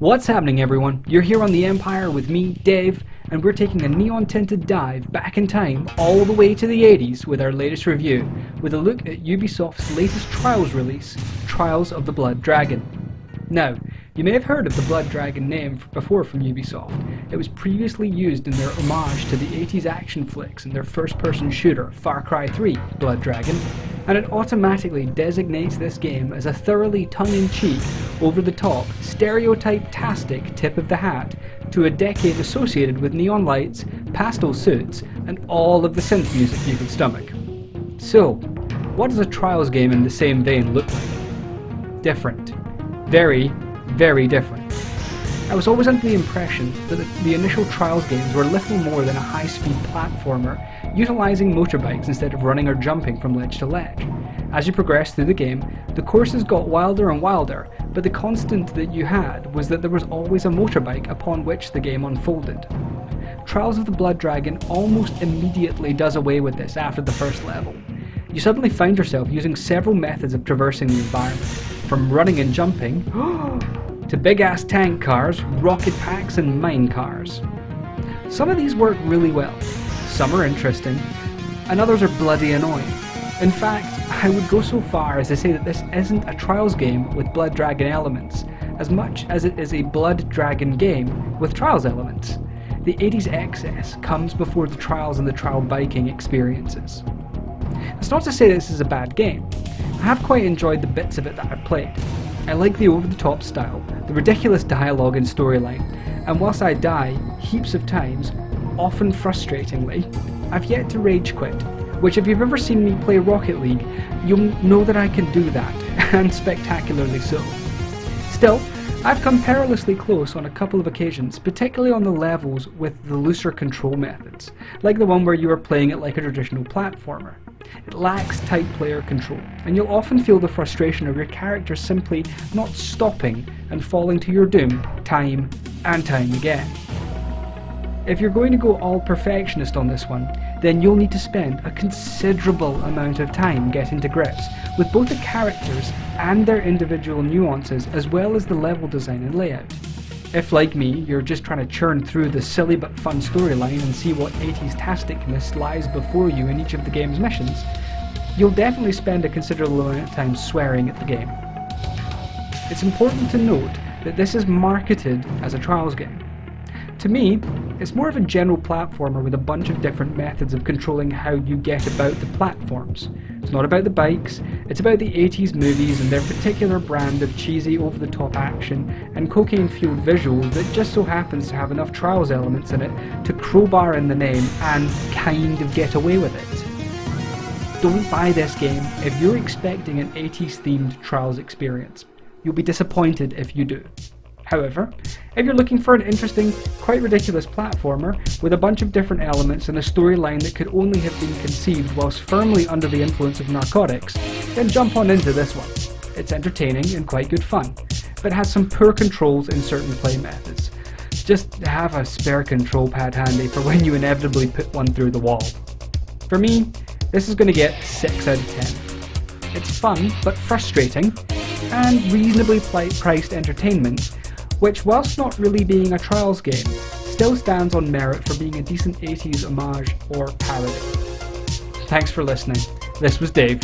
What's happening, everyone? You're here on the Empire with me, Dave, and we're taking a neon-tinted dive back in time all the way to the 80s with our latest review, with a look at Ubisoft's latest Trials release, Trials of the Blood Dragon. Now, you may have heard of the Blood Dragon name before from Ubisoft. It was previously used in their homage to the 80s action flicks in their first-person shooter, Far Cry 3, Blood Dragon, and it automatically designates this game as a thoroughly tongue-in-cheek, over-the-top, stereotype-tastic tip of the hat to a decade associated with neon lights, pastel suits, and all of the synth music you can stomach. So, what does a Trials game in the same vein look like? Different. Very, very different. I was always under the impression that the initial Trials games were little more than a high-speed platformer, utilising motorbikes instead of running or jumping from ledge to ledge. As you progressed through the game, the courses got wilder and wilder, but the constant that you had was that there was always a motorbike upon which the game unfolded. Trials of the Blood Dragon almost immediately does away with this after the first level. You suddenly find yourself using several methods of traversing the environment, from running and jumping, to big-ass tank cars, rocket packs, and mine cars. Some of these work really well, some are interesting, and others are bloody annoying. In fact, I would go so far as to say that this isn't a Trials game with Blood Dragon elements, as much as it is a Blood Dragon game with Trials elements. The 80s excess comes before the Trials and the trial biking experiences. That's not to say this is a bad game. I have quite enjoyed the bits of it that I've played. I like the over-the-top style, the ridiculous dialogue and storyline, and whilst I die heaps of times, often frustratingly, I've yet to rage quit, which if you've ever seen me play Rocket League, you'll know that I can do that, and spectacularly so. Still, I've come perilously close on a couple of occasions, particularly on the levels with the looser control methods, like the one where you are playing it like a traditional platformer. It lacks tight player control, and you'll often feel the frustration of your character simply not stopping and falling to your doom time and time again. If you're going to go all perfectionist on this one, then you'll need to spend a considerable amount of time getting to grips with both the characters and their individual nuances, as well as the level design and layout. If, like me, you're just trying to churn through the silly but fun storyline and see what 80s-tasticness lies before you in each of the game's missions, you'll definitely spend a considerable amount of time swearing at the game. It's important to note that this is marketed as a Trials game. To me, it's more of a general platformer with a bunch of different methods of controlling how you get about the platforms. It's not about the bikes, it's about the 80s movies and their particular brand of cheesy over-the-top action and cocaine-fueled visuals that just so happens to have enough Trials elements in it to crowbar in the name and kind of get away with it. Don't buy this game if you're expecting an 80s-themed Trials experience. You'll be disappointed if you do. However, if you're looking for an interesting, quite ridiculous platformer with a bunch of different elements and a storyline that could only have been conceived whilst firmly under the influence of narcotics, then jump on into this one. It's entertaining and quite good fun, but has some poor controls in certain play methods. Just have a spare control pad handy for when you inevitably put one through the wall. For me, this is going to get 6 out of 10. It's fun, but frustrating, and reasonably priced entertainment, which, whilst not really being a Trials game, still stands on merit for being a decent 80s homage or parody. Thanks for listening. This was Dave.